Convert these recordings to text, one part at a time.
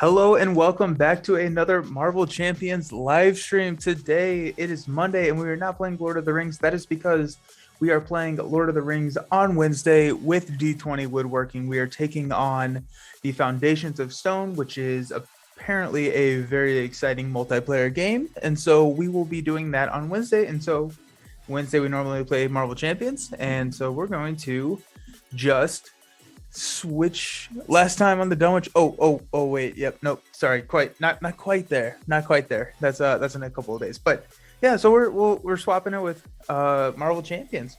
Hello and welcome back to another Marvel Champions live stream. Today it is Monday and we are not playing Lord of the Rings. That is because we are playing Lord of the Rings on Wednesday with D20 Woodworking. We are taking on the Foundations of Stone, which is apparently a very exciting multiplayer game. And so we will be doing that on Wednesday. And so Wednesday we normally play Marvel Champions. And so we're going to just switch last time on the Dunwich. Oh wait, yep, nope, sorry, not quite there, that's in a couple of days, but yeah, so we're swapping it with Marvel Champions.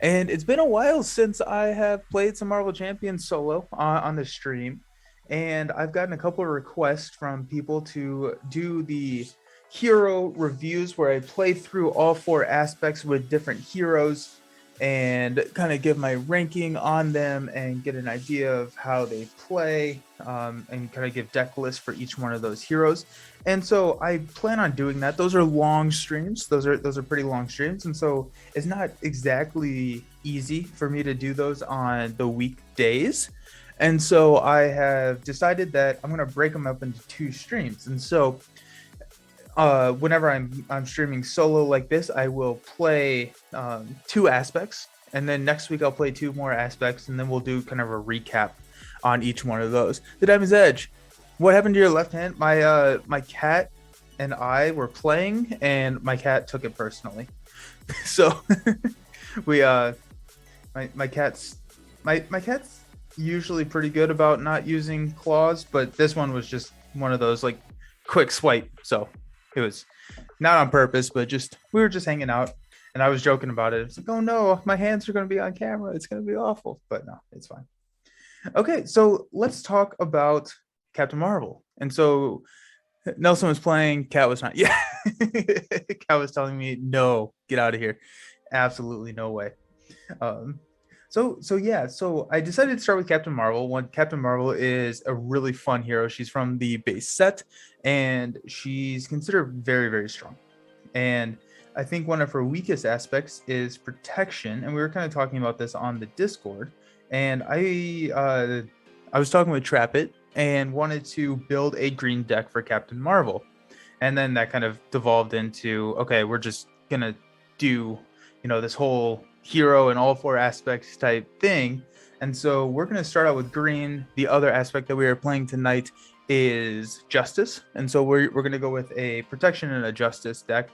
And it's been a while since I have played some Marvel Champions solo on the stream, and I've gotten a couple of requests from people to do the hero reviews where I play through all four aspects with different heroes and kind of give my ranking on them and get an idea of how they play, and kind of give deck lists for each one of those heroes. And so I plan on doing that. Those are long streams. Those are pretty long streams, and so it's not exactly easy for me to do those on the weekdays. And so I have decided that I'm going to break them up into two streams. And so whenever I'm streaming solo like this, I will play two aspects, and then next week I'll play two more aspects, and then we'll do kind of a recap on each one of those. The Diamond's Edge, what happened to your left hand? My cat and I were playing, and my cat took it personally. So we my cat's usually pretty good about not using claws, but this one was just one of those like quick swipe. So it was not on purpose, but just we were just hanging out, and I was joking about it. It's like, oh no, my hands are going to be on camera. It's going to be awful, but no, it's fine. Okay, so let's talk about Captain Marvel. And so Nelson was playing, Cat was not. Yeah, Cat was telling me, no, get out of here. Absolutely no way. Um, so I decided to start with Captain Marvel. One, Captain Marvel is a really fun hero. She's from the base set, and she's considered very, very strong. And I think one of her weakest aspects is protection. And we were kind of talking about this on the Discord. And I was talking with Trapit and wanted to build a green deck for Captain Marvel. And then that kind of devolved into, okay, we're just gonna do, this whole hero in all four aspects type thing. And so we're going to start out with green. The other aspect that we are playing tonight is justice. And so we're going to go with a protection and a justice deck.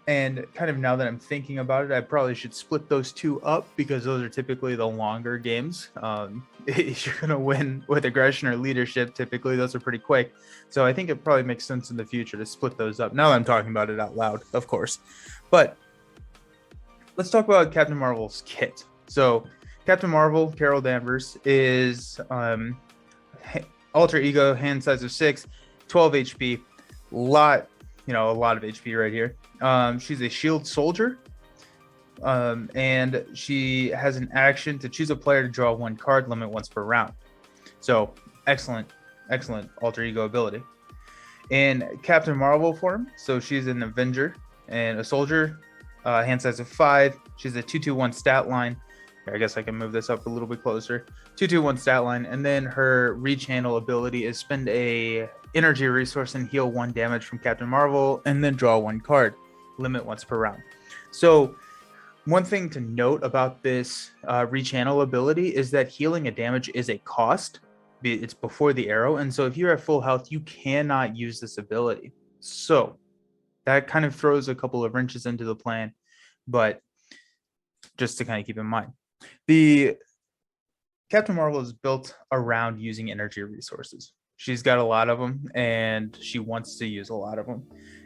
And kind of now that I'm thinking about it, I probably should split those two up because those are typically the longer games. If you're going to win with aggression or leadership, typically those are pretty quick. So I think it probably makes sense in the future to split those up. Now that I'm talking about it out loud, of course. But let's talk about Captain Marvel's kit. So Captain Marvel, Carol Danvers, is alter ego, hand size of 6, 12 HP. A lot of HP right here. She's a shield soldier. And she has an action to choose a player to draw one card, limit once per round. So excellent alter ego ability. In Captain Marvel form, so she's an Avenger and a soldier. Hand size of 5. She's a 2/2/1 stat line. Here, I guess I can move this up a little bit closer. 2/2/1 stat line, and then her rechannel ability is spend a energy resource and heal 1 damage from Captain Marvel, and then draw 1 card. Limit once per round. So one thing to note about this rechannel ability is that healing a damage is a cost. It's before the arrow, and so if you're at full health, you cannot use this ability. So that kind of throws a couple of wrenches into the plan, but just to kind of keep in mind. The Captain Marvel is built around using energy resources. She's got a lot of them, and she wants to use a lot of them.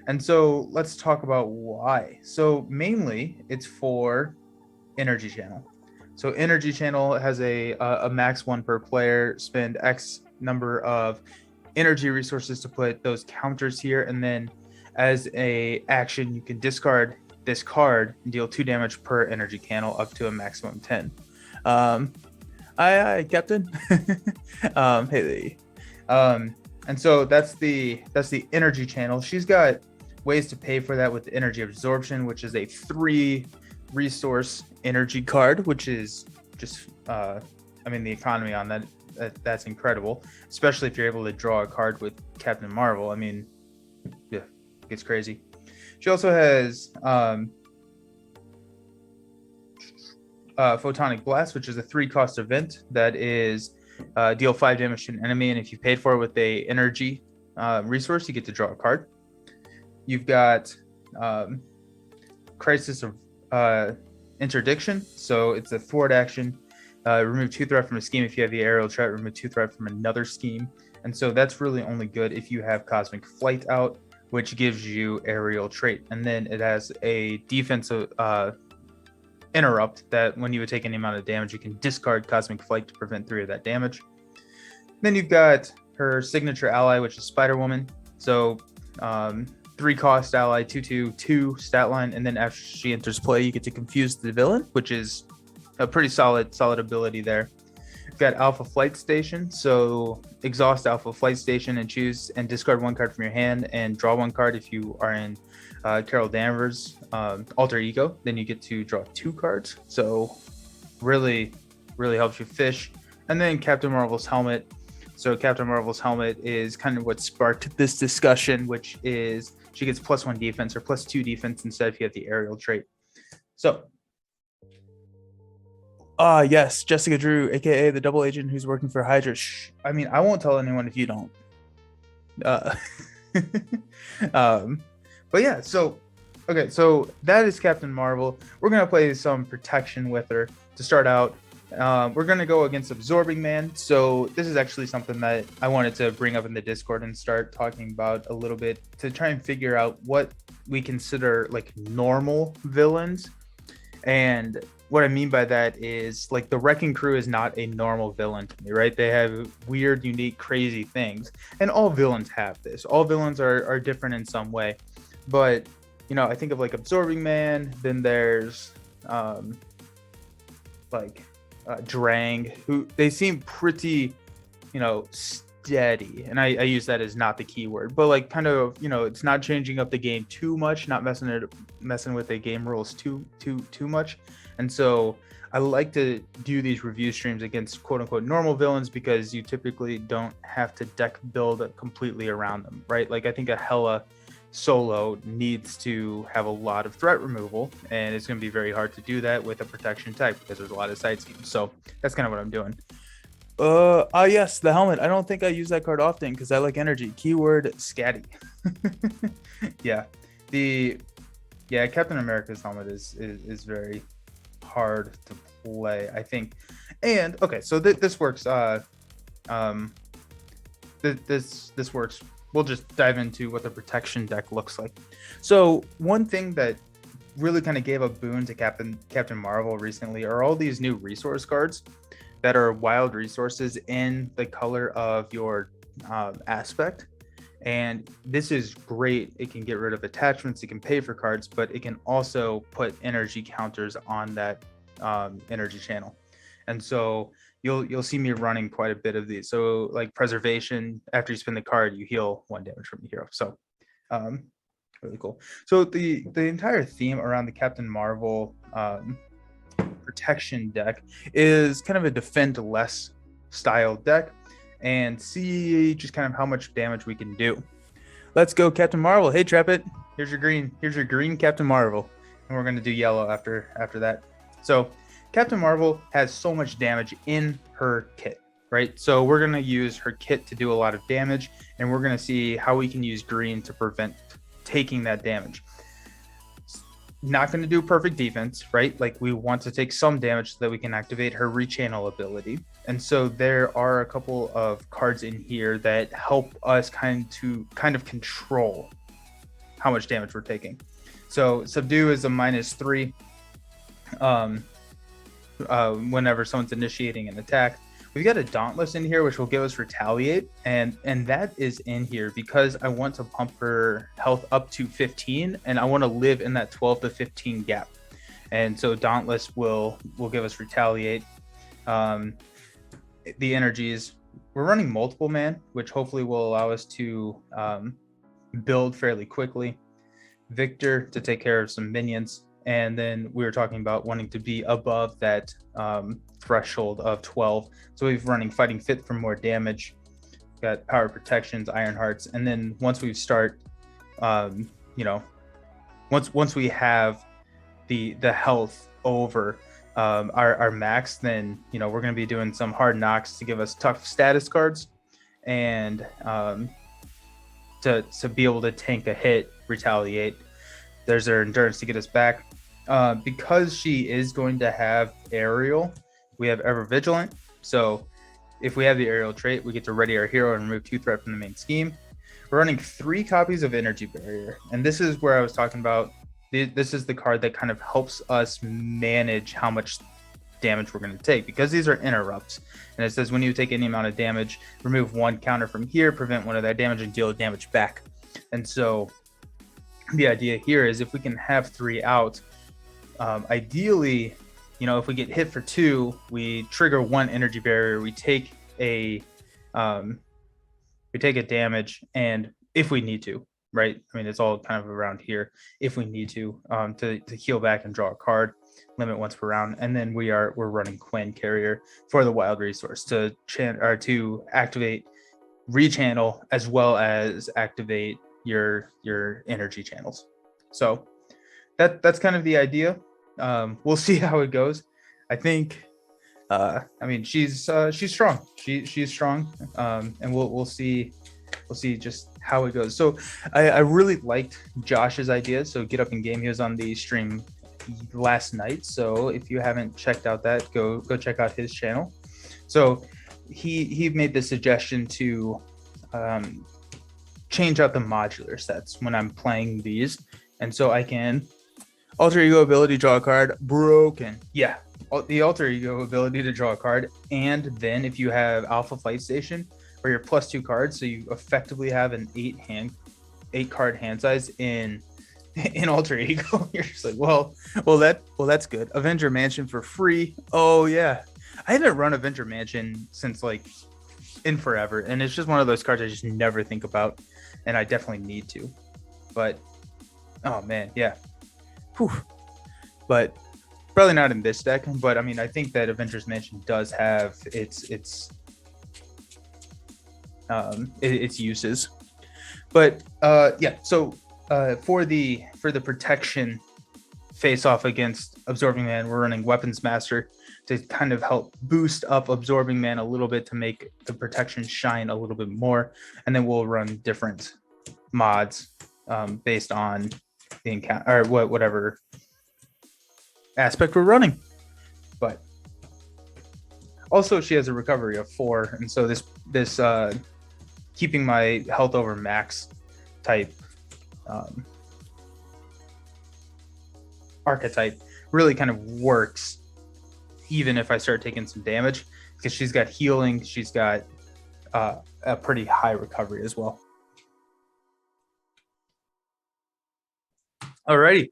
And so let's talk about why. So mainly it's for energy channel. So energy channel has a max 1 per player, spend X number of energy resources to put those counters here, and then as a action, you can discard this card and deal 2 damage per energy channel up to a maximum 10. Aye, Captain. Hey. And so that's the energy channel. She's got ways to pay for that with energy absorption, which is a 3 resource energy card, which is just the economy on that that's incredible, especially if you're able to draw a card with Captain Marvel. I mean, yeah, it gets crazy. She also has Photonic Blast, which is a 3-cost event that is deal 5 damage to an enemy, and if you paid for it with a energy resource, you get to draw a card. You've got Crisis of Interdiction, so it's a thwart action. Remove 2 threat from a scheme if you have the aerial threat. Remove 2 threat from another scheme, and so that's really only good if you have Cosmic Flight out, which gives you aerial trait, and then it has a defensive interrupt that when you would take any amount of damage, you can discard Cosmic Flight to prevent 3 of that damage. Then you've got her signature ally, which is Spider-Woman. So 3-cost ally, 2/2 stat line, and then after she enters play, you get to confuse the villain, which is a pretty solid ability there. You've got Alpha Flight Station, so exhaust Alpha Flight Station and choose and discard 1 card from your hand and draw 1 card if you are in Carol Danvers' alter ego. Then you get to draw 2 cards, so really helps you fish. And then Captain Marvel's helmet. So Captain Marvel's helmet is kind of what sparked this discussion, which is she gets +1 defense or +2 defense instead if you have the aerial trait. So yes, Jessica Drew, aka the double agent who's working for Hydra. Shh. I mean, I won't tell anyone if you don't. But yeah, so that is Captain Marvel. We're gonna play some protection with her to start out. We're gonna go against Absorbing Man. So this is actually something that I wanted to bring up in the Discord and start talking about a little bit to try and figure out what we consider like normal villains. And what I mean by that is like the Wrecking Crew is not a normal villain to me, right? They have weird, unique, crazy things, and all villains have this. All villains are different in some way, but you know, I think of like Absorbing Man. Then there's Drang, who they seem pretty, you know, steady, and I use that as not the keyword, but like kind of, you know, it's not changing up the game too much, not messing with the game rules too much. And so I like to do these review streams against quote unquote normal villains because you typically don't have to deck build completely around them, right? Like I think a Hela solo needs to have a lot of threat removal, and it's going to be very hard to do that with a protection type because there's a lot of side schemes. So that's kind of what I'm doing. Yes, the helmet. I don't think I use that card often because I like energy. Keyword scatty. Captain America's helmet is very hard to play, I think. And okay, so this works. This works. We'll just dive into what the protection deck looks like. So one thing that really kind of gave a boon to Captain Marvel recently are all these new resource cards that are wild resources in the color of your aspect. And this is great. It can get rid of attachments, it can pay for cards, but it can also put energy counters on that energy channel. And so you'll see me running quite a bit of these. So like preservation, after you spend the card, you heal 1 damage from the hero. So really cool. So the entire theme around the Captain Marvel protection deck is kind of a defend less style deck, and see just kind of how much damage we can do. Let's go Captain Marvel. Hey Trapit, here's your green Captain Marvel, and we're going to do yellow after that. So Captain Marvel has so much damage in her kit, right? So we're going to use her kit to do a lot of damage, and we're going to see how we can use green to prevent taking that damage. Not going to do perfect defense, right? Like we want to take some damage so that we can activate her rechannel ability. And so there are a couple of cards in here that help us kind of control how much damage we're taking. So Subdue is a -3 whenever someone's initiating an attack. We've got a Dauntless in here, which will give us Retaliate, and that is in here because I want to pump her health up to 15, and I want to live in that 12 to 15 gap. And so Dauntless will give us Retaliate. The energies, we're running multiple man, which hopefully will allow us to build fairly quickly. Victor to take care of some minions. And then we were talking about wanting to be above that threshold of 12. So we've running Fighting Fit for more damage. Got Power Protections, Iron Hearts, and then once we start, once we have the health over our max, then we're going to be doing some hard knocks to give us tough status cards, and to be able to tank a hit, retaliate. There's our endurance to get us back. Because she is going to have aerial, we have ever vigilant. So if we have the aerial trait, we get to ready our hero and remove 2 threat from the main scheme. We're running 3 copies of Energy Barrier, and this is where I was talking about. This is the card that kind of helps us manage how much damage we're going to take, because these are interrupts, and it says when you take any amount of damage, remove 1 counter from here, prevent 1 of that damage, and deal damage back. And so the idea here is if we can have 3 out, ideally, if we get hit for 2, we trigger 1 Energy Barrier, we take a damage, and if we need to, right? I mean, it's all kind of around here. If we need to heal back and draw a card, limit once per round, and then we're running Quinn Carrier for the wild resource to activate rechannel, as well as activate your energy channels. So that's kind of the idea. We'll see how it goes. I think she's strong. She's strong, and we'll see just how it goes. So I really liked Josh's idea. So Get Up in Game, he was on the stream last night. So if you haven't checked out that, go check out his channel. So he made the suggestion to change out the modular sets when I'm playing these, and so I can alter ego ability, draw a card, broken. Yeah, the alter ego ability to draw a card, and then if you have Alpha Flight Station, where you're +2 cards, so you effectively have an 8 card hand size in alter ego. You're just like, well, that's good. Avenger Mansion for free. Oh yeah, I haven't run Avenger Mansion since like in forever, and it's just one of those cards I just never think about, and I definitely need to. But oh man, yeah. Whew. But probably not in this deck. But I mean, I think that Avengers Mansion does have its uses. But yeah, so for the protection face off against Absorbing Man, we're running Weapons Master to kind of help boost up Absorbing Man a little bit to make the protection shine a little bit more, and then we'll run different mods based on the encounter or whatever aspect we're running. But also she has a recovery of 4, and so this keeping my health over max type archetype really kind of works, even if I start taking some damage, because she's got healing, she's got a pretty high recovery as well. Alrighty,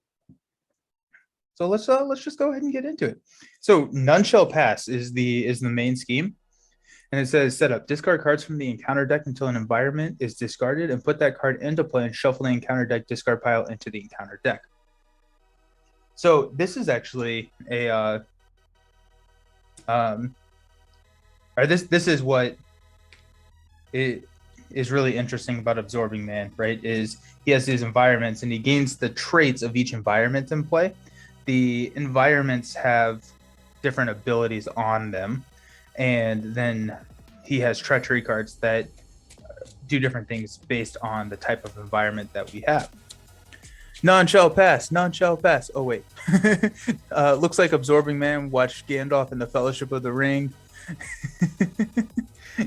so let's just go ahead and get into it. So None Shall Pass is the main scheme, and it says set up discard cards from the encounter deck until an environment is discarded, and put that card into play and shuffle the encounter deck discard pile into the encounter deck. So this is actually a this is what it is really interesting about Absorbing Man, right? Is he has these environments and he gains the traits of each environment in play. The environments have different abilities on them, and then he has treachery cards that do different things based on the type of environment that we have. None shall pass. None shall pass. Oh wait, looks like Absorbing Man watched Gandalf in the Fellowship of the Ring.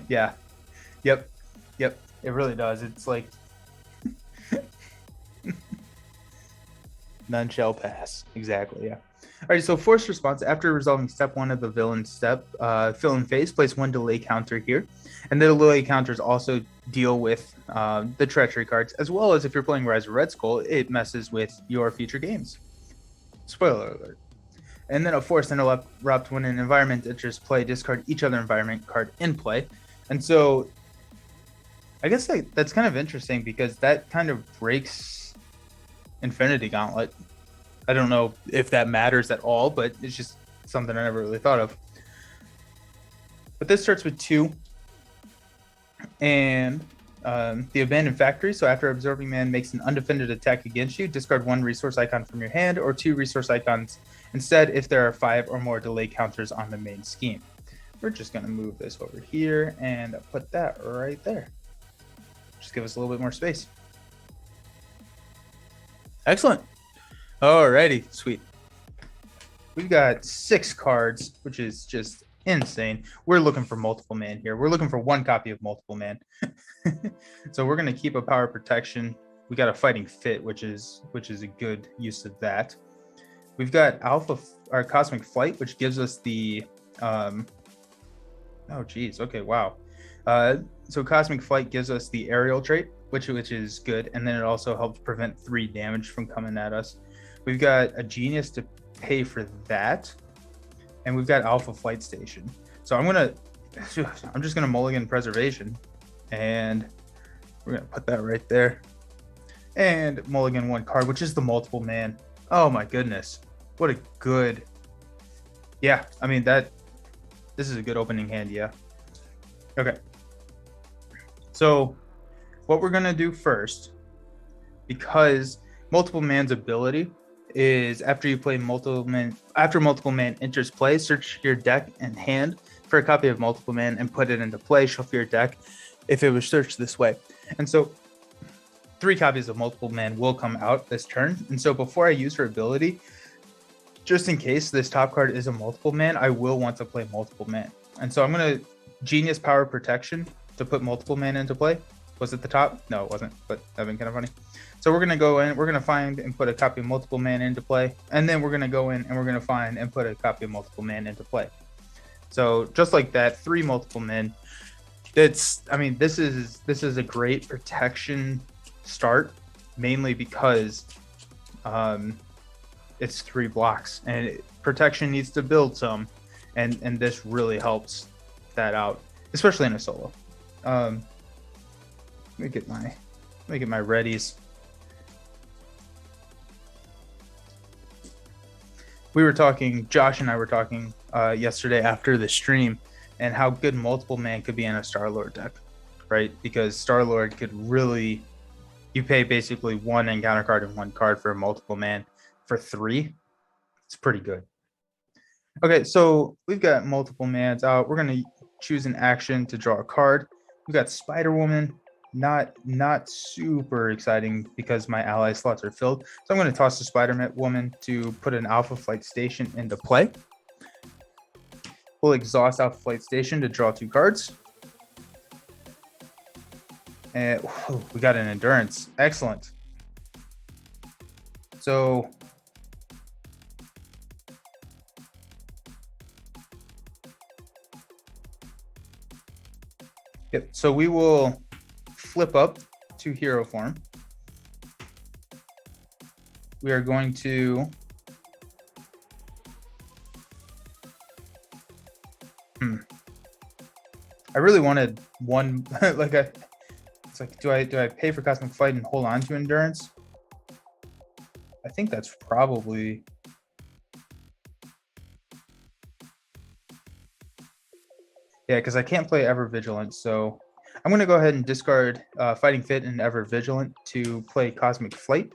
Yeah. Yep. It really does. It's like none shall pass. Exactly. Yeah. All right. So forced response after resolving step 1 of the villain step, fill in phase, place 1 delay counter here, and the delay counters also deal with the treachery cards, as well as if you're playing Rise of Red Skull, it messes with your future games. Spoiler alert. And then a forced interrupt when an environment enters play, discard each other environment card in play. And so I guess that's kind of interesting, because that kind of breaks Infinity Gauntlet. I don't know if that matters at all, but it's just something I never really thought of. But this starts with 2. And the Abandoned Factory. So after Absorbing Man makes an undefended attack against you, discard 1 resource icon from your hand or 2 resource icons instead if there are 5 or more delay counters on the main scheme. We're just going to move this over here and put that right there. Just give us a little bit more space. Excellent. Alrighty, sweet. We've got 6 cards, which is just insane. We're looking for Multiple Man here. We're looking for 1 copy of Multiple Man. So we're going to keep a Power Protection. We got a Fighting Fit, which is a good use of that. We've got Cosmic Flight, which gives us the oh geez, okay, wow. So Cosmic Flight gives us the aerial trait, which is good, and then it also helps prevent 3 damage from coming at us. We've got a Genius to pay for that, and we've got Alpha Flight Station. So I'm just gonna mulligan Preservation, and we're gonna put that right there, and mulligan 1 card, which is the Multiple Man. Oh my goodness, what a good, yeah. I mean this is a good opening hand, yeah. Okay. So what we're gonna do first, because Multiple Man's ability is after Multiple Man enters play, search your deck and hand for a copy of Multiple Man and put it into play, shuffle your deck if it was searched this way. And so 3 copies of Multiple Man will come out this turn. And so before I use her ability, just in case this top card is a Multiple Man, I will want to play Multiple Man. And so I'm going to Genius Power Protection to put Multiple Man into play. Was it the top? No, it wasn't, but that'd been kind of funny. So we're going to go in, we're going to find and put a copy of Multiple Man into play. And then we're going to go in and we're going to find and put a copy of Multiple Man into play. So just like that, 3 Multiple Men. This is a great protection start, mainly because it's 3 blocks and protection needs to build some, and this really helps that out, especially in a solo. Let me get my readies. Josh and I were talking yesterday after the stream, and how good Multiple Man could be in a Star-Lord deck, right? Because Star-Lord could really, you pay basically 1 encounter card and 1 card for a Multiple Man for 3. It's pretty good. Okay, so we've got Multiple Mans out. We're going to choose an action to draw a card. We've got Spider-Woman. Not super exciting because my ally slots are filled. So I'm going to toss the Spider-Woman to put an Alpha Flight Station into play. We'll exhaust Alpha Flight Station to draw 2 cards. And we got an Endurance. Excellent. So yep, so we will flip up to hero form. We are going to I really wanted 1 like it's like, do I pay for Cosmic Flight and hold on to Endurance? I think that's probably, yeah, because I can't play Ever Vigilant, so I'm going to go ahead and discard Fighting Fit and Ever Vigilant to play Cosmic Flight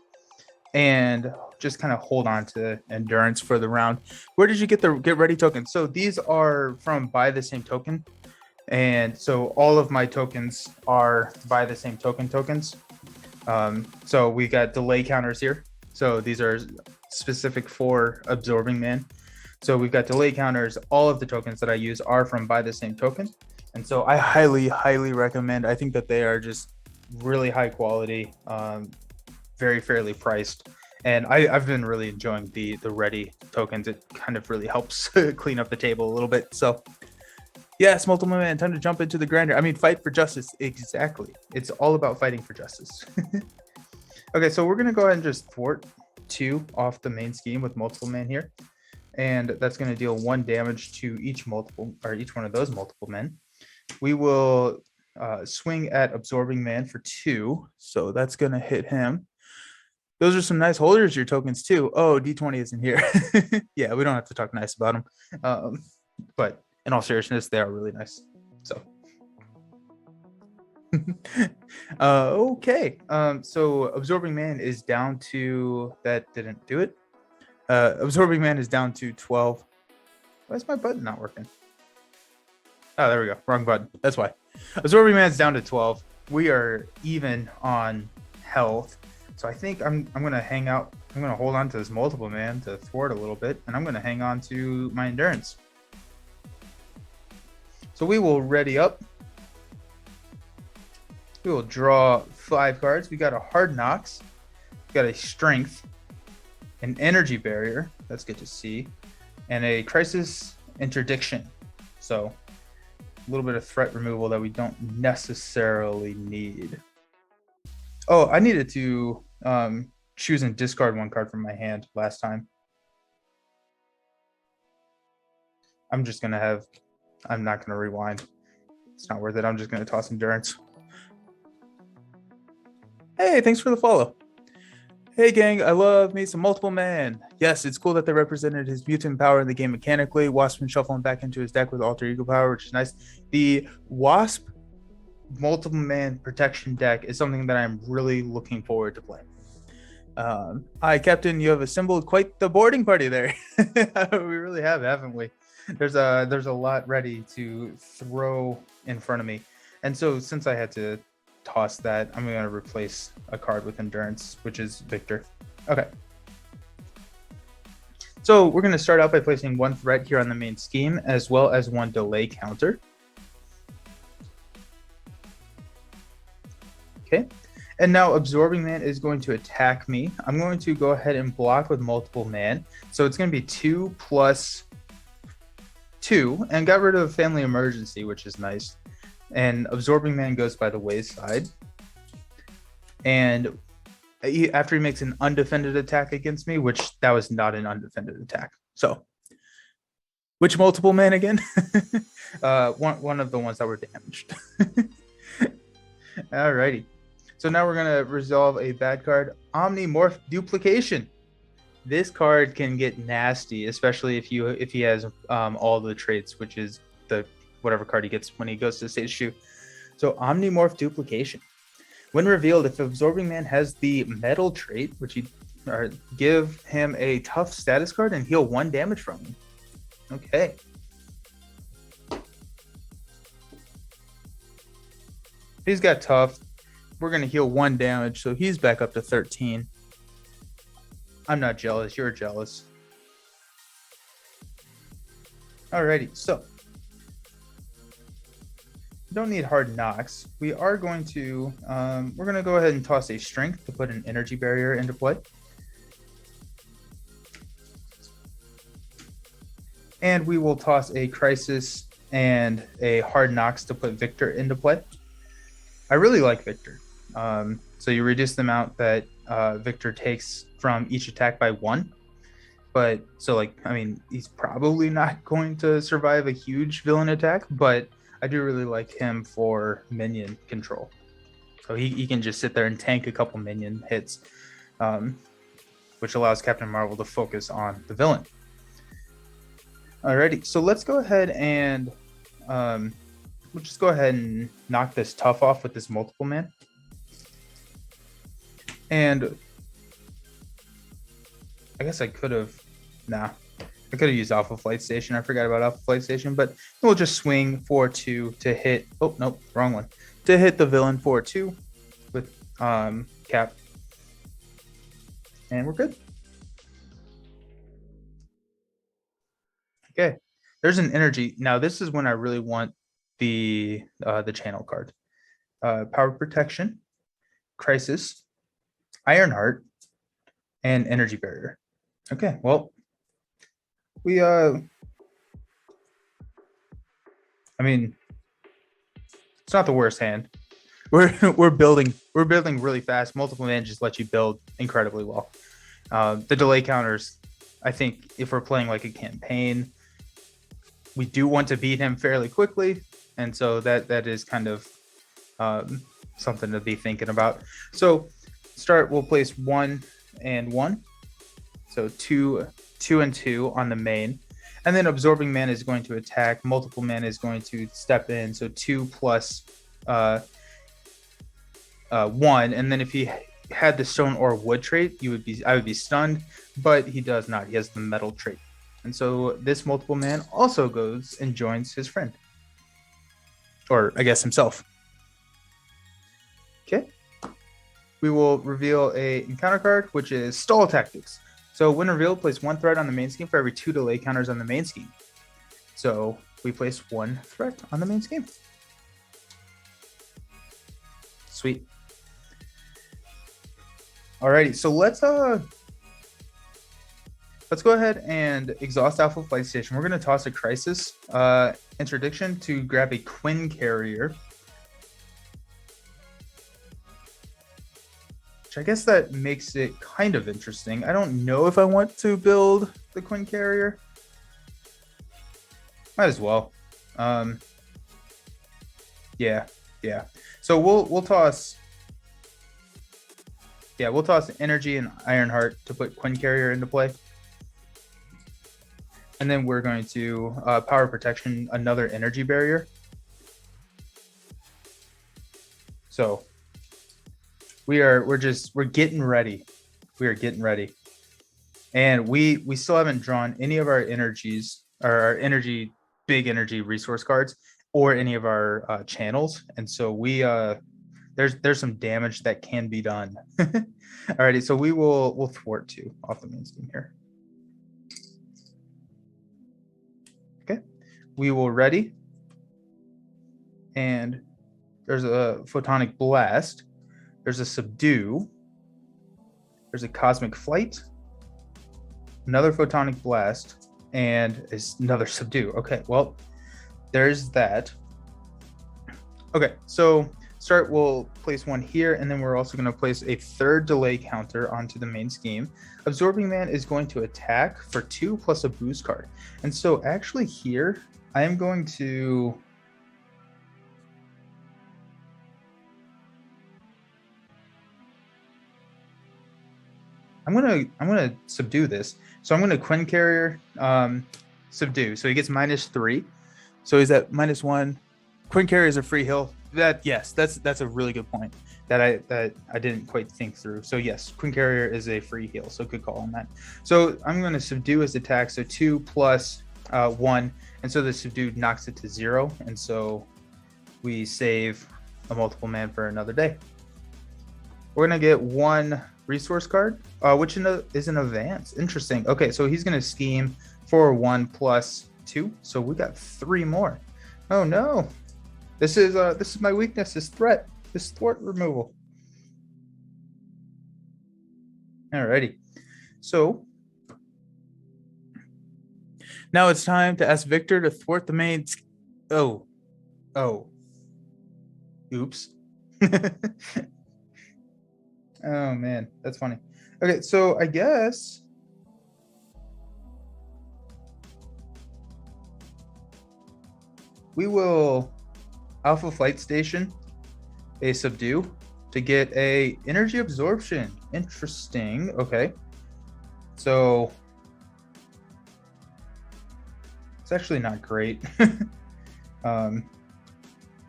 and just kind of hold on to Endurance for the round. Where did you get the Get Ready tokens? So these are from Buy the Same Token. And so all of my tokens are Buy the Same Token tokens. So we got delay counters here. So these are specific for Absorbing Man. So we've got delay counters. All of the tokens that I use are from Buy the Same Token. And so I highly, highly recommend. I think that they are just really high quality, very fairly priced. And I've been really enjoying the ready tokens. It kind of really helps clean up the table a little bit. So yes, Multiple Man, time to jump into the grinder. I mean, fight for justice. Exactly. It's all about fighting for justice. Okay, so we're going to go ahead and just thwart 2 off the main scheme with Multiple Man here. And that's going to deal 1 damage to each one of those Multiple Men. We will swing at Absorbing Man for 2. So that's going to hit him. Those are some nice holders, your tokens too. Oh, D20 isn't here. Yeah, we don't have to talk nice about him. But in all seriousness, they are really nice. So okay. So Absorbing Man is down to, that didn't do it. Absorbing Man is down to 12. Why is my button not working? Oh, there we go. Wrong button. That's why. Absorbing Man's down to 12. We are even on health. So I think I'm gonna hang out. I'm gonna hold on to this Multiple Man to thwart a little bit, and I'm gonna hang on to my endurance. So we will ready up. We will draw 5 cards. We got a Hard Knocks, we got a Strength, an Energy Barrier. That's good to see, and a Crisis Interdiction. So a little bit of threat removal that we don't necessarily need. Oh, I needed to choose and discard 1 card from my hand last time. I'm not gonna rewind. It's not worth it. I'm just gonna toss endurance. Hey, thanks for the follow. Hey gang, I love me some Multiple Man. Yes, it's cool that they represented his mutant power in the game mechanically. Wasp can shuffle him back into his deck with alter ego power, which is nice. The Wasp Multiple Man protection deck is something that I'm really looking forward to playing. Hi, Captain. You have assembled quite the boarding party there. We really have, haven't we? There's a lot ready to throw in front of me, and so since I had to toss that, I'm going to replace a card with endurance, which is Victor. Okay. So we're going to start out by placing 1 threat here on the main scheme, as well as 1 delay counter. Okay. And now Absorbing Man is going to attack me. I'm going to go ahead and block with Multiple Man. So it's going to be 2 plus 2, and got rid of Family Emergency, which is nice. And Absorbing Man goes by the wayside. And after he makes an undefended attack against me, which that was not an undefended attack. So, which Multiple Man again? One of the ones that were damaged. Alrighty. So now we're gonna resolve a bad card, Omnimorph Duplication. This card can get nasty, especially if he has all the traits, which is the whatever card he gets when he goes to stage 2. So Omnimorph Duplication. When revealed, if Absorbing Man has the Metal trait, which give him a tough status card and heal 1 damage from him. Okay. He's got tough. We're going to heal 1 damage, so he's back up to 13. I'm not jealous. You're jealous. Alrighty, so don't need Hard Knocks. We are going to we're going to go ahead and toss a Strength to put an Energy Barrier into play. And we will toss a Crisis and a Hard Knocks to put Victor into play. I really like Victor. So you reduce the amount that Victor takes from each attack by 1. But so he's probably not going to survive a huge villain attack, but I do really like him for minion control. So he can just sit there and tank a couple minion hits, which allows Captain Marvel to focus on the villain. Alrighty, so let's go ahead and we'll just go ahead and knock this tough off with this Multiple Man. And I guess I could have, I could have used Alpha Flight Station. I forgot about Alpha Flight Station, but we'll just swing 4-2 to hit. Oh, nope, wrong one. To hit the villain 4-2 with Cap. And we're good. Okay, there's an energy. Now, this is when I really want the channel card. Power Protection, Crisis, Ironheart, and Energy Barrier. Okay, well, we it's not the worst hand. We're building really fast. Multiple Man just let you build incredibly well. The delay counters, I think if we're playing like a campaign, we do want to beat him fairly quickly, and so that is kind of something to be thinking about. So we'll place 1 and 1. So 2 and 2 on the main. And then absorbing mana is going to attack. Multiple mana is going to step in. So 2 plus 1. And then if he had the stone or wood trait, I would be stunned, but he does not. He has the metal trait. And so this multiple man also goes and joins his friend. Or I guess himself. Okay. We will reveal a encounter card, which is Stall Tactics. So when revealed, place 1 threat on the main scheme for every 2 delay counters on the main scheme. So we place 1 threat on the main scheme. Sweet. Alrighty, so let's go ahead and exhaust Alpha Flight Station. We're gonna toss a Crisis Interdiction to grab a Quinn Carrier. I guess that makes it kind of interesting. I don't know if I want to build the Quinn Carrier. Might as well. Yeah. So we'll toss. Yeah, we'll toss Energy and Ironheart to put Quinn Carrier into play. And then we're going to Power Protection, another Energy Barrier. So we're getting ready. We are getting ready. And we still haven't drawn any of our energies, or our big energy resource cards, or any of our channels. And so there's some damage that can be done. Alrighty, so we'll thwart 2 off the main scheme here. Okay, we will ready. And there's a Photonic Blast. There's a Subdue. There's a Cosmic Flight. Another Photonic Blast. And another Subdue. Okay, well, there's that. Okay, so we'll place 1 here, and then we're also going to place a 3rd delay counter onto the main scheme. Absorbing Man is going to attack for 2 plus a boost card. And so actually here, I am going to... I'm gonna subdue this. So I'm gonna Quinn Carrier subdue. So he gets -3. So he's at -1. Quinn Carrier is a free heal. That's a really good point that I didn't quite think through. So yes, Quinn Carrier is a free heal. So good call on that. So I'm gonna subdue his attack. So 2 plus 1, and so the subdue knocks it to 0, and so we save a multiple man for another day. We're gonna get 1 resource card, which is an advance. Interesting. Okay, so he's gonna scheme for 1 plus 2, so we got 3 more. Oh no, this is my weakness. This thwart removal. Alrighty, so now it's time to ask Victor to thwart the main. Oh, oops. Oh man, that's funny. Okay, so I guess we will Alpha Flight Station a subdue to get a energy absorption. Interesting. Okay, so it's actually not great. I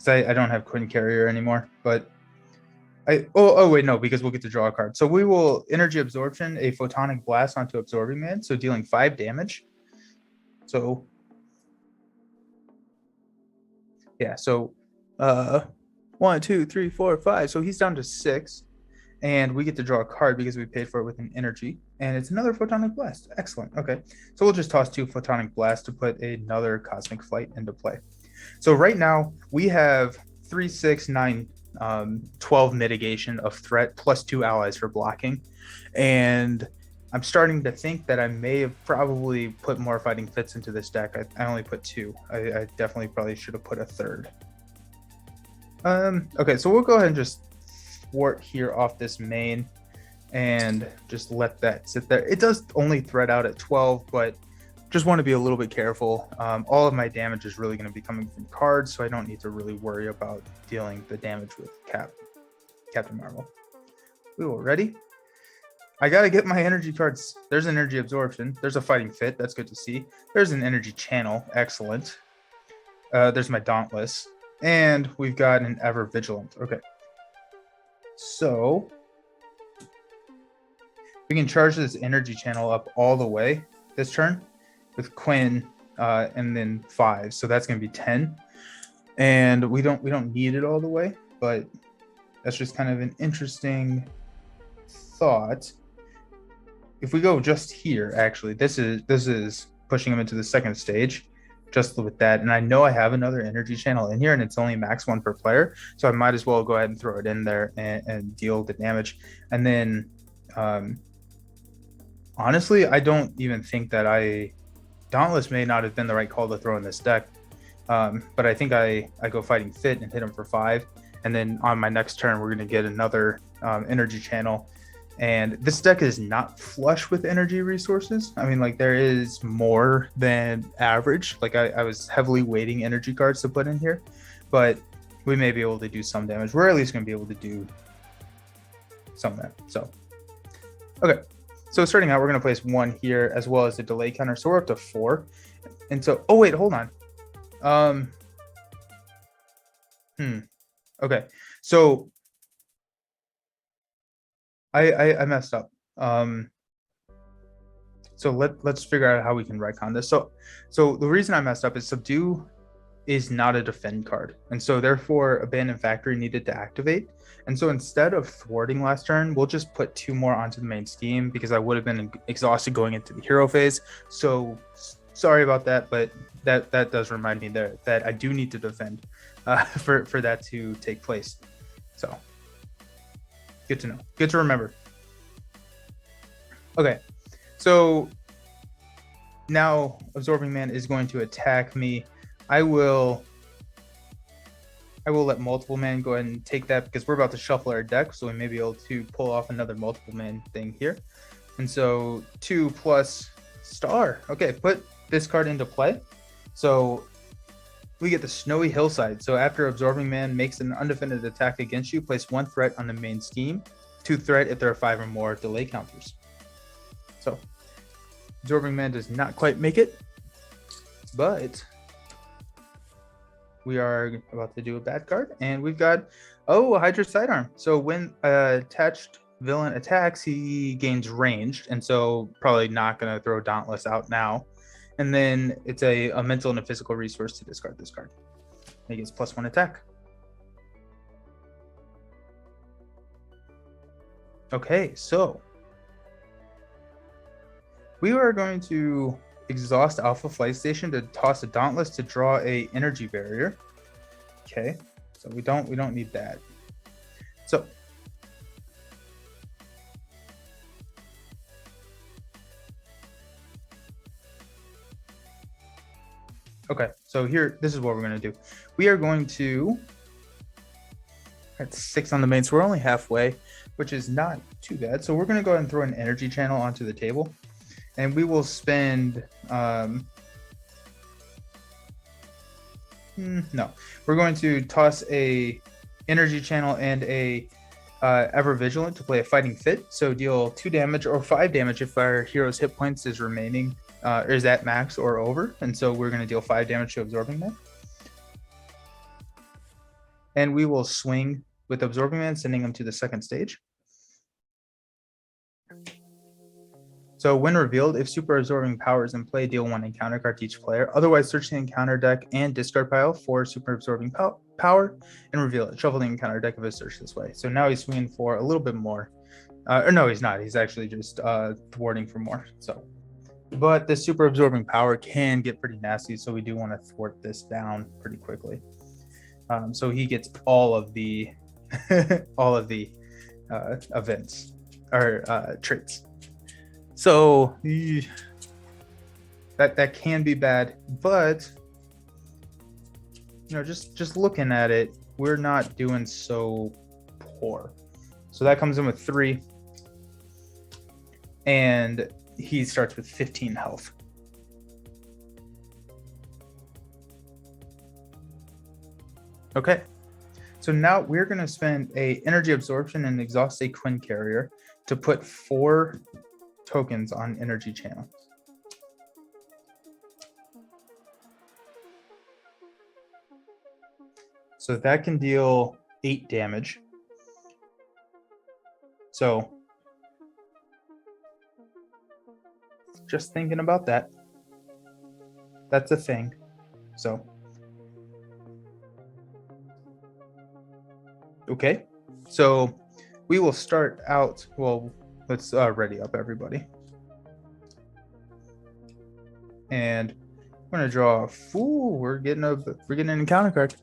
don't have Quinn Carrier anymore, but oh wait, no, because we'll get to draw a card. So we will energy absorption a Photonic Blast onto Absorbing Man, so dealing 5 damage. So yeah, so 1, 2, 3, 4, 5. So he's down to 6, and we get to draw a card because we paid for it with an energy, and it's another Photonic Blast. Excellent. Okay, so we'll just toss 2 Photonic Blasts to put another Cosmic Flight into play. So right now we have 3, 6, 9. 12 mitigation of threat plus 2 allies for blocking, and I'm starting to think that I may have probably put more Fighting Fits into this deck. I only put 2. I definitely probably should have put a 3rd. Okay, so we'll go ahead and just thwart here off this main and just let that sit there. It does only threat out at 12, but just want to be a little bit careful. All of my damage is really going to be coming from cards, so I don't need to really worry about dealing the damage with Captain Marvel. We will ready. I gotta get my energy cards. There's an energy absorption. There's a fighting fit. That's good to see. There's an energy channel. Excellent. There's my dauntless. And we've got an ever vigilant. Okay. So we can charge this energy channel up all the way this turn with Quinn and then 5. So that's gonna be 10. And we don't need it all the way, but that's just kind of an interesting thought. If we go just here, actually, this is pushing him into the second stage just with that. And I know I have another energy channel in here and it's only max 1 per player. So I might as well go ahead and throw it in there and deal the damage. And then honestly, I don't even think that Dauntless may not have been the right call to throw in this deck. But I think I go Fighting Fit and hit him for 5. And then on my next turn, we're going to get another energy channel. And this deck is not flush with energy resources. I mean, like, there is more than average. Like, I was heavily weighting energy cards to put in here, but we may be able to do some damage. We're at least going to be able to do some of that. So, okay. So starting out, we're going to place 1 here as well as the delay counter. So we're up to 4. And so, oh, wait, hold on. Okay. So I messed up. So let's figure out how we can retcon this. So the reason I messed up is Subdue is not a defend card, and so therefore Abandoned Factory needed to activate. And so instead of thwarting last turn, we'll just put 2 more onto the main scheme because I would have been exhausted going into the hero phase. So sorry about that, but that does remind me there that I do need to defend for that to take place. So good to know. Good to remember. Okay, so now Absorbing Man is going to attack me. I will let Multiple Man go ahead and take that because we're about to shuffle our deck, so we may be able to pull off another Multiple Man thing here. And so 2 plus star. Okay, put this card into play. So we get the Snowy Hillside. So after Absorbing Man makes an undefended attack against you, place 1 threat on the main scheme, 2 threat if there are 5 or more delay counters. So Absorbing Man does not quite make it, but we are about to do a bad card, and we've got, oh, Hydra Sidearm. So when attached villain attacks, he gains ranged, and so probably not going to throw Dauntless out now. And then it's a mental and a physical resource to discard this card. He gets +1 attack. Okay, so we are going to exhaust Alpha Flight Station to toss a Dauntless to draw a energy barrier. Okay, so we don't need that. So okay, so here, this is what we're going to do. We are going to, at 6 on the main, so we're only halfway, which is not too bad. So we're going to go ahead and throw an energy channel onto the table, and we will spend, no, we're going to toss a energy channel and a Ever Vigilant to play a Fighting Fit. So deal 2 damage or 5 damage if our hero's hit points is remaining. Is at max or over, and so we're going to deal 5 damage to Absorbing Man. And we will swing with Absorbing Man, sending him to the second stage. So when revealed, if Super Absorbing Power is in play, deal 1 encounter card to each player. Otherwise, search the encounter deck and discard pile for Super Absorbing Power and reveal it. Shuffle the encounter deck if it's searched this way. So now he's swinging for a little bit more. Or no, he's not. He's actually just thwarting for more. So, but the Super Absorbing Power can get pretty nasty, so we do want to thwart this down pretty quickly. So he gets all of the events or traits. So that can be bad, but you know, just looking at it, we're not doing so poor. So that comes in with 3, and he starts with 15 health. Okay, so now we're going to spend a energy absorption and exhaust a Quinn carrier to put 4 tokens on energy channel. So that can deal 8 damage. So just thinking about that. That's a thing. So okay. So we will start out. Well, let's ready up everybody. And we're gonna draw a fool. We're getting an encounter card.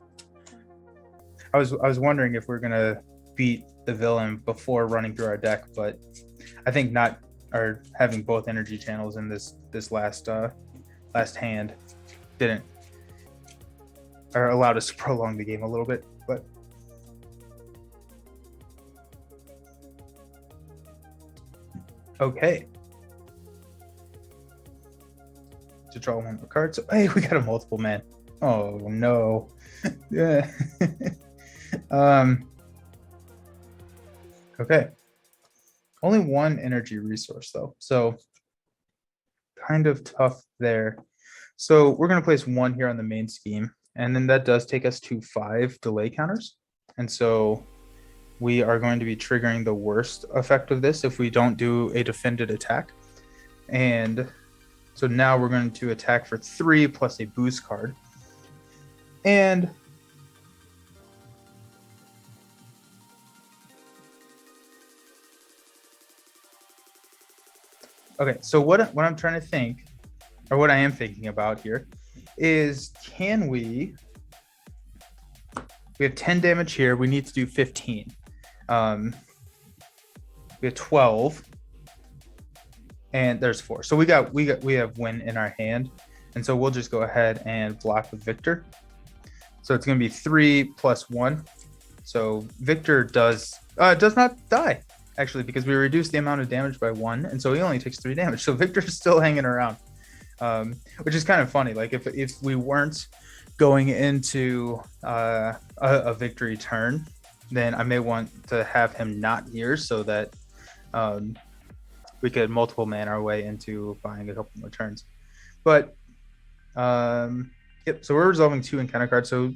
I was wondering if we're gonna beat the villain before running through our deck, but I think not, or having both energy channels in this last hand didn't, or allowed us to prolong the game a little bit. But okay, to draw one more card. So hey, we got a multiple man. Oh no. Yeah. Okay. Only 1 energy resource though, so kind of tough there. So we're going to place 1 here on the main scheme, and then that does take us to 5 delay counters. And so we are going to be triggering the worst effect of this if we don't do a defended attack. And so now we're going to attack for 3 plus a boost card. And okay, so what I'm trying to think, or what I am thinking about here, is can we have 10 damage here. We need to do 15. We have 12, and there's 4. So we have win in our hand, and so we'll just go ahead and block with Victor. So it's going to be 3 plus 1. So Victor does not die, actually, because we reduced the amount of damage by 1, and so he only takes 3 damage. So Victor's still hanging around, which is kind of funny. Like if we weren't going into a victory turn, then I may want to have him not here so that we could multiple man our way into buying a couple more turns. But yep, so we're resolving 2 encounter cards, so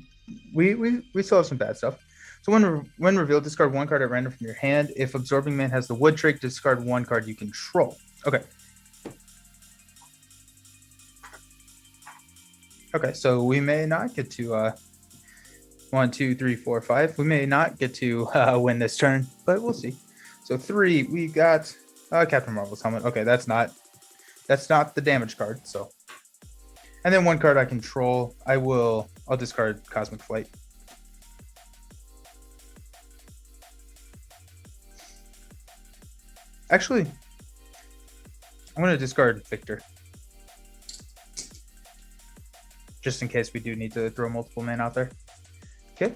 we still have some bad stuff. So when revealed, discard 1 card at random from your hand. If Absorbing Man has the wood trait, discard 1 card you control. Okay. Okay, so we may not get to 1, 2, 3, 4, 5. We may not get to win this turn, but we'll see. So 3, we got Captain Marvel's helmet. Okay, that's not the damage card. So, and then 1 card I control. I'll discard Cosmic Flight. Actually, I'm going to discard Victor, just in case we do need to throw multiple men out there. Okay.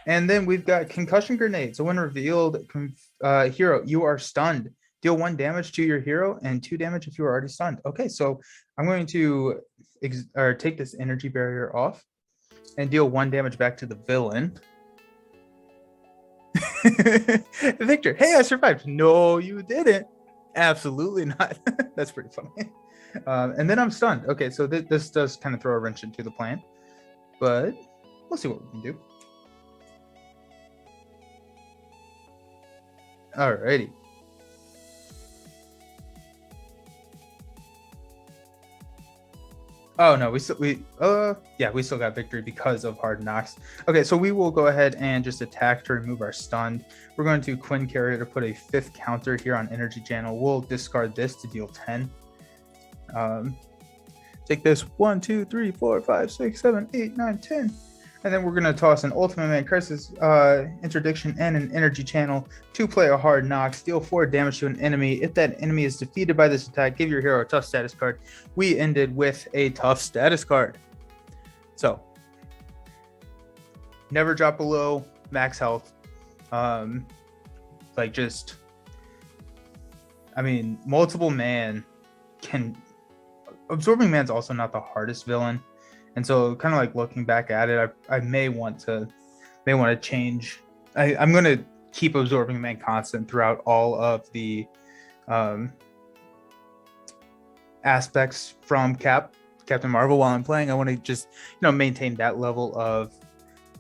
And then we've got Concussion Grenade. So when revealed, hero, you are stunned. Deal 1 damage to your hero and 2 damage if you are already stunned. Okay, so I'm going to take this energy barrier off and deal 1 damage back to the villain. Victor, hey, I survived. No, you didn't. Absolutely not. That's pretty funny. And then I'm stunned. Okay, so this does kind of throw a wrench into the plan, but we'll see what we can do. Alrighty. Oh no, we still got victory because of Hard Knocks. Okay, so we will go ahead and just attack to remove our stun. We're going to Quinn Carrier to put a 5th counter here on Energy Channel. We'll discard this to deal 10. Take this 1, 2, 3, 4, 5, 6, 7, 8, 9, 10. And then we're going to toss an Ultimate Man Crisis Interdiction and an Energy Channel to play a Hard Knocks. Deal 4 damage to an enemy. If that enemy is defeated by this attack, give your hero a tough status card. We ended with a tough status card. So, never drop below max health. Multiple man can... Absorbing Man's also not the hardest villain. And so kind of like looking back at it, I may want to change. I'm going to keep absorbing main constant throughout all of the um, aspects from Captain Marvel while I'm playing. I want to just maintain that level of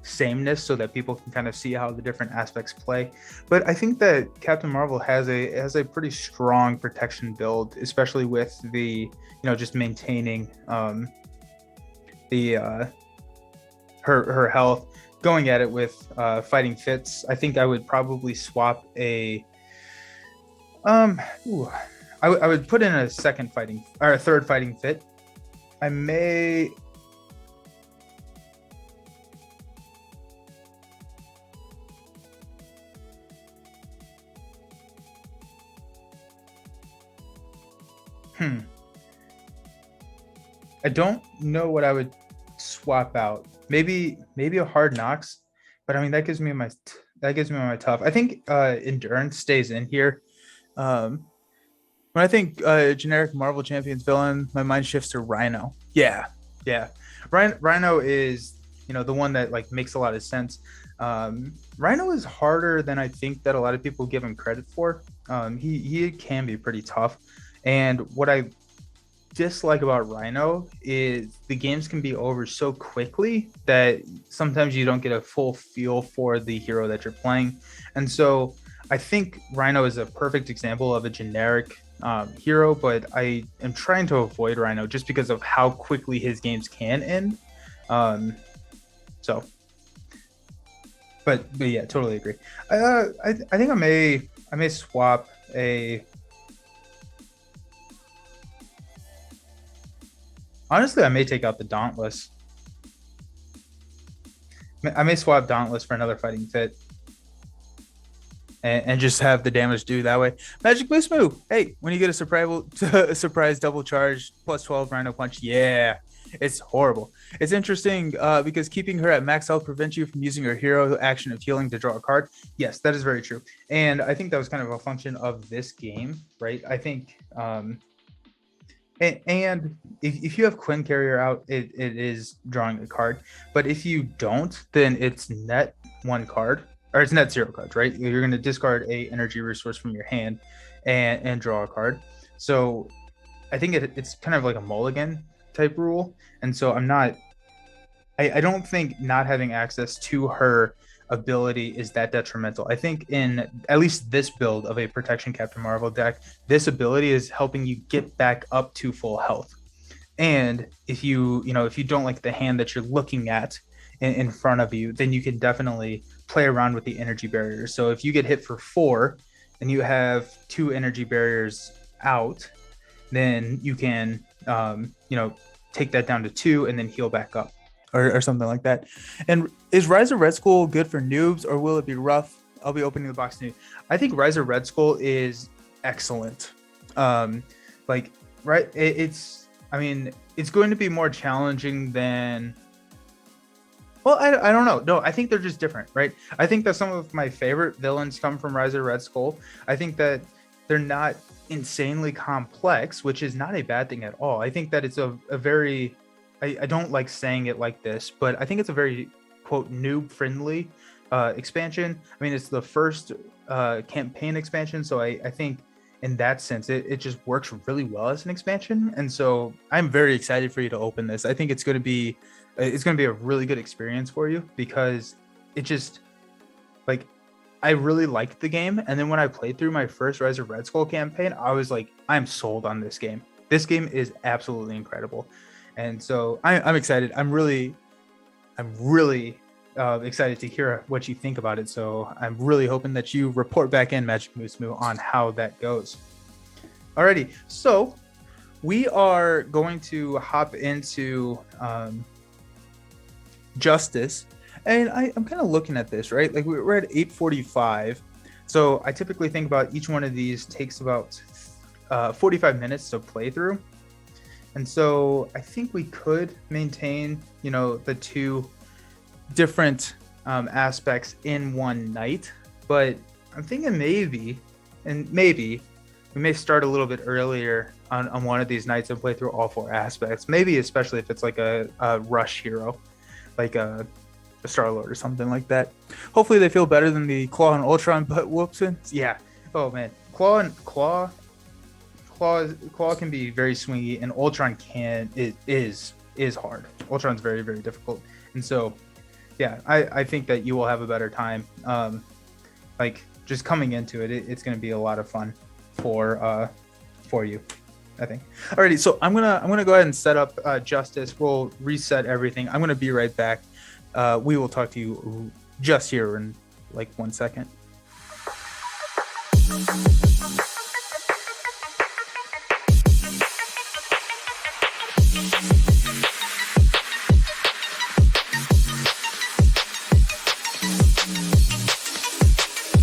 sameness so that people can kind of see how the different aspects play. But I think that Captain Marvel has a pretty strong protection build, especially with the just maintaining the her health. Going at it with fighting fits, I think I would probably swap a ooh, I would put in a second fighting or a third fighting fit. I may I don't know what I would swap out. Maybe a hard knocks, but I mean that gives me my tough. I think endurance stays in here. Um, when I think generic Marvel Champions villain, my mind shifts to Rhino. Yeah, yeah. Rhino is the one that like makes a lot of sense. Rhino is harder than I think that a lot of people give him credit for. He can be pretty tough, and what I dislike about Rhino is the games can be over so quickly that sometimes you don't get a full feel for the hero that you're playing. And so I think Rhino is a perfect example of a generic hero, but I am trying to avoid Rhino just because of how quickly his games can end. Um, so, but yeah, totally agree. I think I may swap a. Honestly, I may take out the Dauntless. I may swap Dauntless for another fighting fit and just have the damage do that way. Magic Boost move. Hey, when you get a surprise double charge plus 12 Rhino Punch, yeah, it's horrible. It's interesting because keeping her at max health prevents you from using her hero action of healing to draw a card. Yes, that is very true. And I think that was kind of a function of this game, right? I think and if you have Quinn Carrier out, it is drawing a card. But if you don't, then it's net one card, or it's net zero cards, right? You're going to discard a energy resource from your hand and draw a card. So I think it's kind of like a mulligan type rule. And so I don't think not having access to her ability is that detrimental. I think in at least this build of a Protection Captain Marvel deck, this ability is helping you get back up to full health. And if if you don't like the hand that you're looking at in front of you, then you can definitely play around with the energy barriers. So if you get hit for 4 and you have 2 energy barriers out, then you can take that down to 2 and then heal back up. Or something like that. And is Rise of Red Skull good for noobs, or will it be rough? I'll be opening the box new. I think Rise of Red Skull is excellent. It's going to be more challenging than. Well, I don't know. No, I think they're just different, right? I think that some of my favorite villains come from Rise of Red Skull. I think that they're not insanely complex, which is not a bad thing at all. I think that it's a very I don't like saying it like this, but I think it's a very, quote, noob-friendly expansion. I mean, it's the first campaign expansion, so I think in that sense, it just works really well as an expansion. And so I'm very excited for you to open this. I think it's going to be a really good experience for you because it just, like, I really liked the game. And then when I played through my first Rise of Red Skull campaign, I was like, I'm sold on this game. This game is absolutely incredible. And so I'm excited. I'm really excited to hear what you think about it. So I'm really hoping that you report back in, Magic Moose Moo, on how that goes. Alrighty, so we are going to hop into Justice. And I'm kind of looking at this, right? Like we're at 8:45. So I typically think about each one of these takes about 45 minutes to play through. And so I think we could maintain, the 2 different aspects in one night. But I'm thinking maybe we may start a little bit earlier on one of these nights and play through all 4 aspects. Maybe especially if it's like a rush hero, like a Star-Lord or something like that. Hopefully they feel better than the Claw and Ultron, but whoopsin. Yeah. Oh man. Claw can be very swingy, and Ultron is hard. Ultron's very, very difficult. And so yeah, I think that you will have a better time. Like just coming into it, it's gonna be a lot of fun for you, I think. Alrighty, so I'm gonna go ahead and set up Justice. We'll reset everything. I'm gonna be right back. We will talk to you just here in like 1 second.